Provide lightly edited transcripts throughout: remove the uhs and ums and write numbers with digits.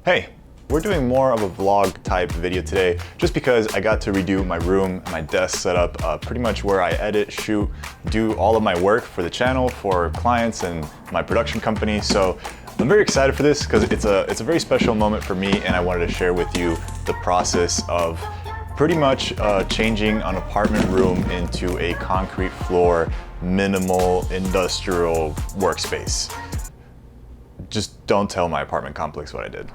Hey, we're doing more of a vlog type video today just because I got to redo my room, my desk setup, pretty much where I edit, shoot, do all of my work for the channel, for clients and my production company. So I'm very excited for this because it's a very special moment for me, and I wanted to share with you the process of pretty much changing an apartment room into a concrete floor, minimal industrial workspace. Just don't tell my apartment complex what I did.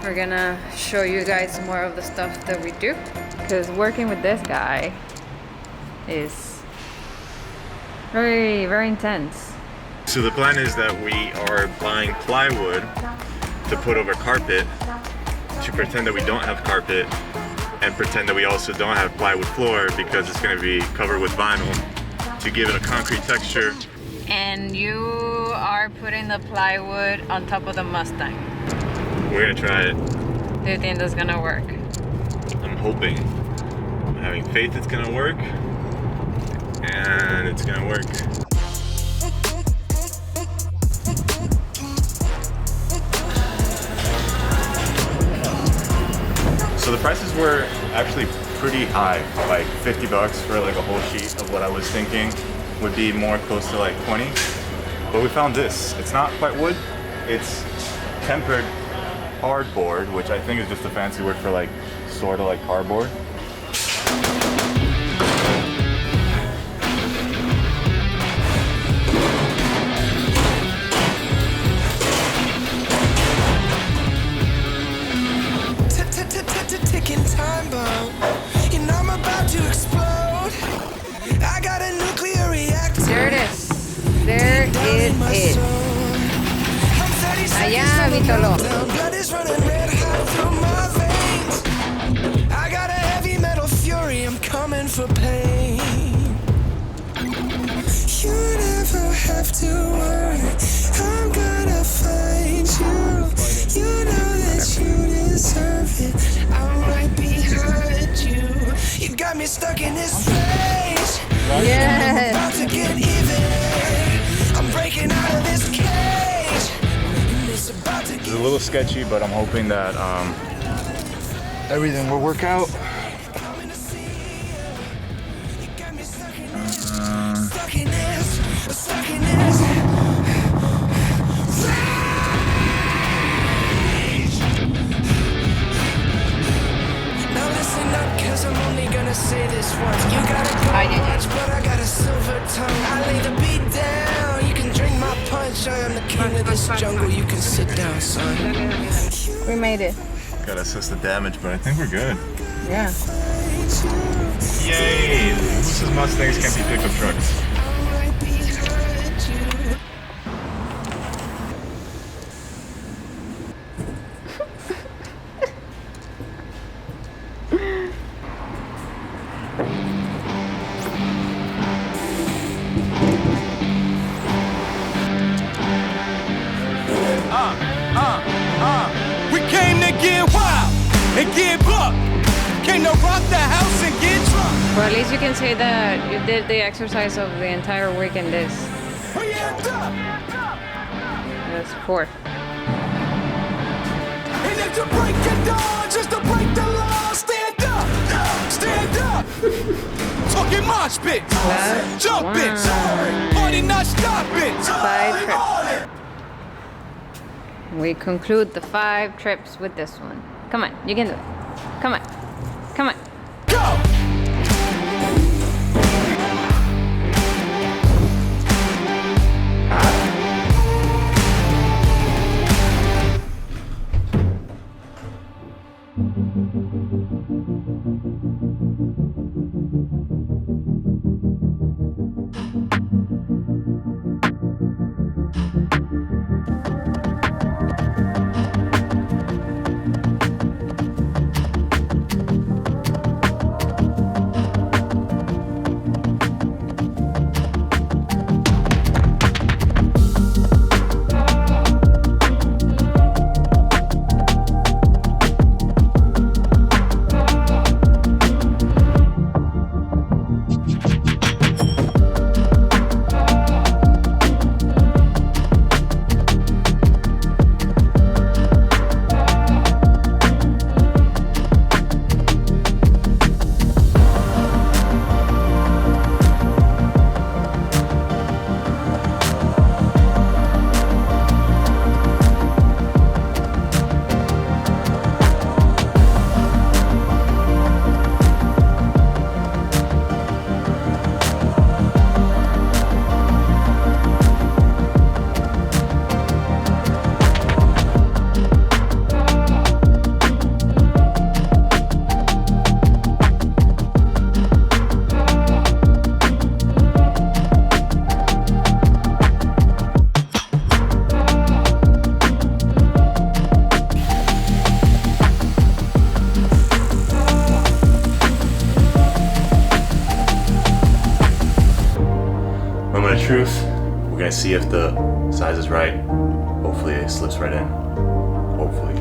We're gonna show you guys more of the stuff that we do, because working with this guy is very, very intense. So the plan is that we are buying plywood to put over carpet, to pretend that we don't have carpet, and pretend that we also don't have plywood floor because it's going to be covered with vinyl to give it a concrete texture. And you are putting the plywood on top of the Mustang. We're going to try it. Do you think that's going to work? I'm hoping. I'm having faith it's going to work, and it's going to work. So the prices were actually pretty high, like 50 bucks for like a whole sheet of what I was thinking would be more close to like 20. But we found this. It's not quite wood, it's tempered hardboard, which I think is just a fancy word for like sort of like cardboard. Ticking time bomb. You know I'm about to explode. I got a nuclear reactor. There it is. There it is. Allá, Vitolo. Blood is running red hot through my veins. I got a heavy metal fury. I'm coming for pain. You never have to worry. I'm gonna find you. You know that you deserve it. I'm right behind you. You got me stuck in this rage. Yes. I'm about to get even. I'm breaking out of this cage. It's about to It's get a little sketchy, but I'm hoping that everything will work out. coming to see you. You got me stuck in this. Stuck in this. Stuck in this. Now listen up, cause I'm only gonna say this once. You gotta go watch, but I got a silver tongue. I lay the beat down, you can drink my punch. I am the king of this jungle, you can sit down, son. We made it. Gotta assess the damage, but I think we're good. Yeah. Yay! Who says Mustangs can't be pickup trucks? I'm right behind you. We came to get wild and get buck. Came to rock the house and get drunk. Well, at least you can say that you did the exercise of the entire week in this. We end up. That's 4. And if to break it down, just to break the law, stand up. Stand up. Talking mosh pits. Jump it. Party not stop it. 5 trips. We conclude the 5 trips with this one. Come on, you can do it. Come on. Come on. Go. truth. We're gonna see if the size is right. Hopefully it slips right in. Hopefully.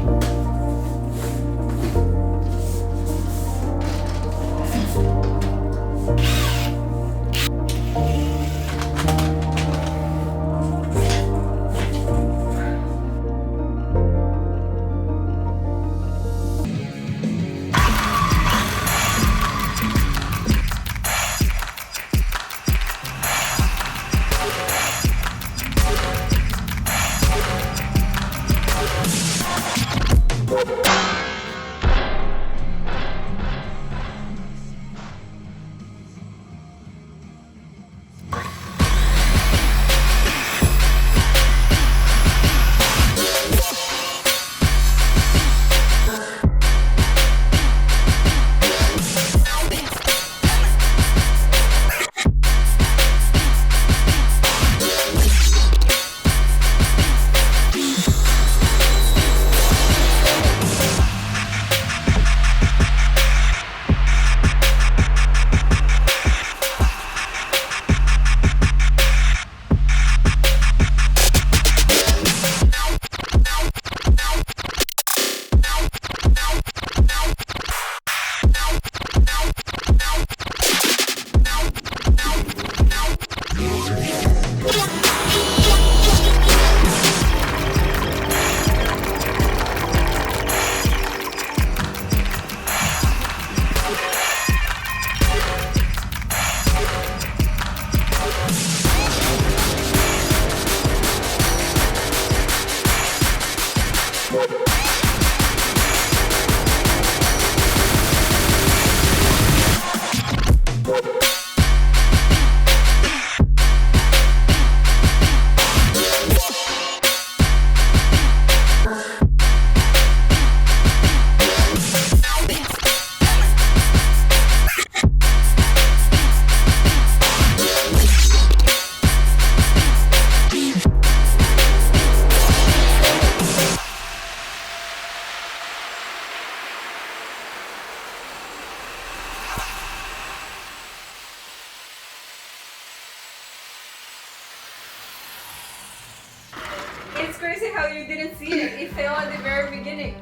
It's crazy how you didn't see it. It fell at the very beginning.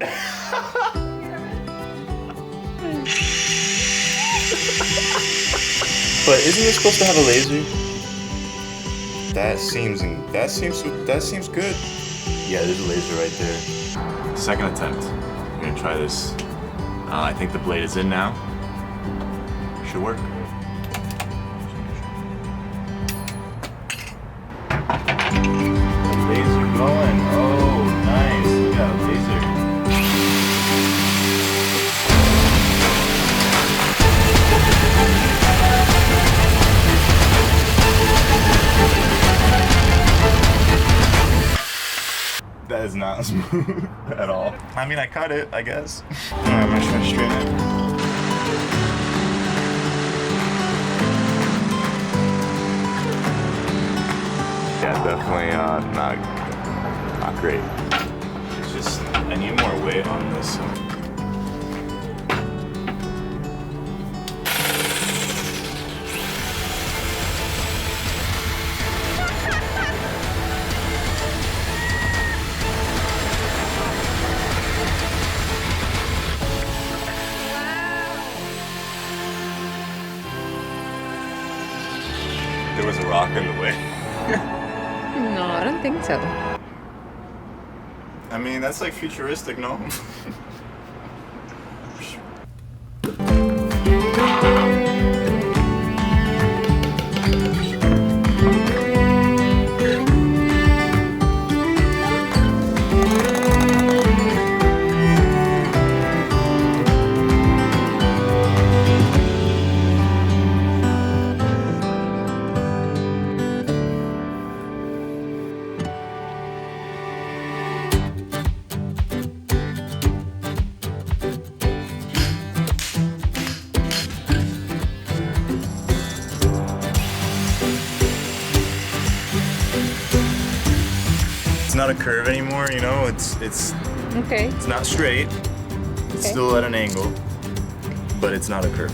But isn't it supposed to have a laser? That seems good. Yeah, there's a laser right there. Second attempt. I'm gonna try this. I think the blade is in now. Should work. Laser going. Oh, nice. We got a laser. That is not smooth at all. I mean, I cut it, I guess. I'm gonna try to straighten it. Yeah, definitely not great. It's just, I need more weight on this. There was a rock in the way. No, I don't think so. I mean, that's like futuristic, no? It's not a curve anymore, you know. It's Okay. It's not straight. It's still at an angle, but it's not a curve.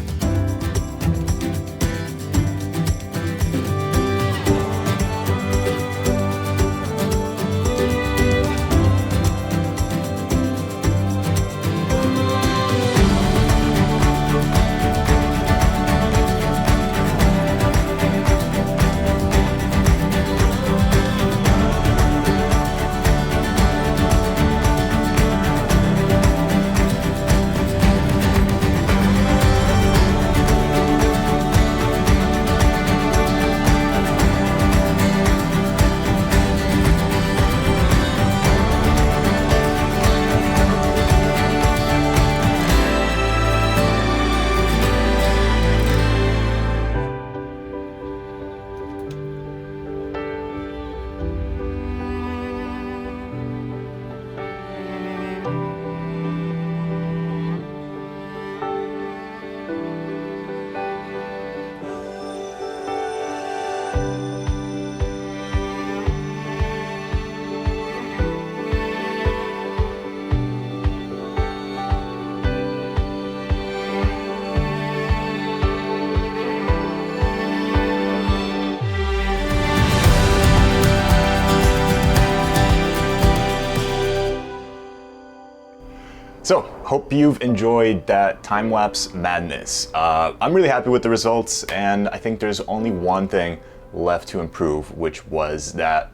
So, hope you've enjoyed that time-lapse madness. I'm really happy with the results, and I think there's only one thing left to improve, which was that,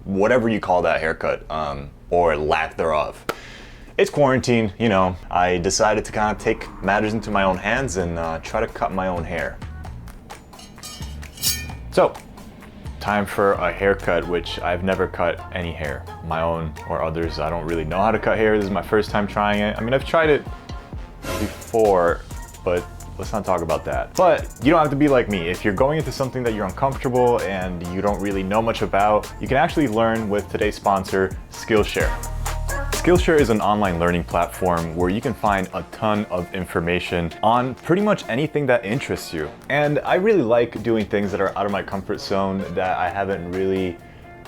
whatever you call that haircut, or lack thereof. It's quarantine, you know, I decided to kind of take matters into my own hands and try to cut my own hair. So, time for a haircut, which I've never cut any hair, my own or others. I don't really know how to cut hair. This is my first time trying it. I mean, I've tried it before, but let's not talk about that. But you don't have to be like me. If you're going into something that you're uncomfortable and you don't really know much about, you can actually learn with today's sponsor, Skillshare. Skillshare is an online learning platform where you can find a ton of information on pretty much anything that interests you. And I really like doing things that are out of my comfort zone that I haven't really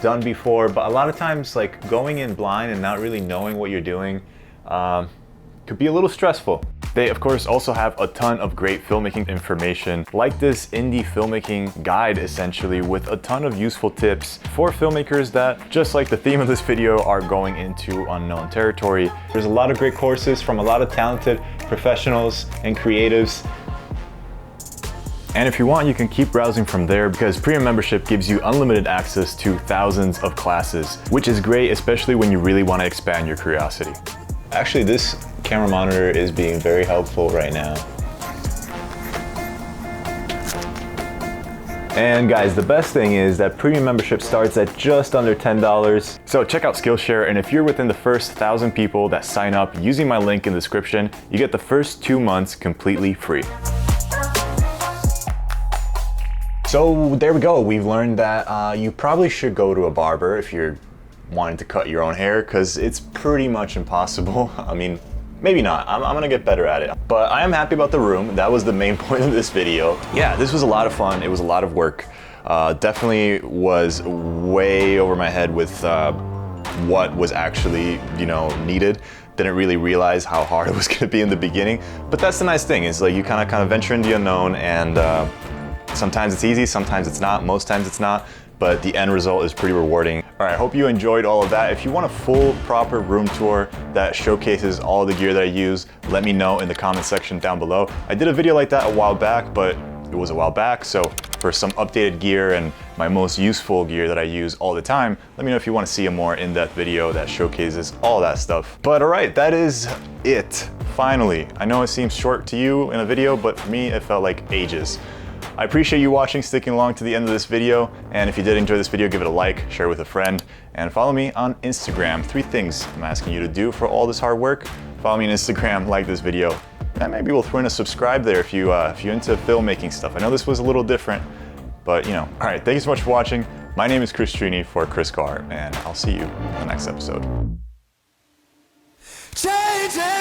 done before, but a lot of times like going in blind and not really knowing what you're doing could be a little stressful. They of course also have a ton of great filmmaking information, like this indie filmmaking guide essentially, with a ton of useful tips for filmmakers that, just like the theme of this video, are going into unknown territory. There's a lot of great courses from a lot of talented professionals and creatives. And if you want, you can keep browsing from there, because premium membership gives you unlimited access to thousands of classes, which is great, especially when you really want to expand your curiosity. Actually, this camera monitor is being very helpful right now. And guys, the best thing is that premium membership starts at just under $10. So check out Skillshare, and if you're within the first 1,000 people that sign up using my link in the description, you get the first 2 months completely free. So there we go. We've learned that you probably should go to a barber if you're wanting to cut your own hair, because it's pretty much impossible. I mean, maybe not. I'm gonna get better at it. But I am happy about the room. That was the main point of this video. Yeah, this was a lot of fun. It was a lot of work. Definitely was way over my head with what was actually, you know, needed. Didn't really realize how hard it was gonna be in the beginning. But that's the nice thing, is like you kind of venture into the unknown, and sometimes it's easy, sometimes it's not, most times it's not, but the end result is pretty rewarding. All right, I hope you enjoyed all of that. If you want a full, proper room tour that showcases all the gear that I use, let me know in the comment section down below. I did a video like that a while back, but it was a while back, so for some updated gear and my most useful gear that I use all the time, let me know if you want to see a more in-depth video that showcases all that stuff. But all right, that is it, finally. I know it seems short to you in a video, but for me, it felt like ages. I appreciate you watching, sticking along to the end of this video, and if you did enjoy this video, give it a like, share it with a friend, and follow me on Instagram. 3 things I'm asking you to do for all this hard work. Follow me on Instagram, like this video, and maybe we'll throw in a subscribe there if you're into filmmaking stuff. I know this was a little different, but you know. All right, thank you so much for watching. My name is Chris Trini for Kriscoart, and I'll see you in the next episode. Change it.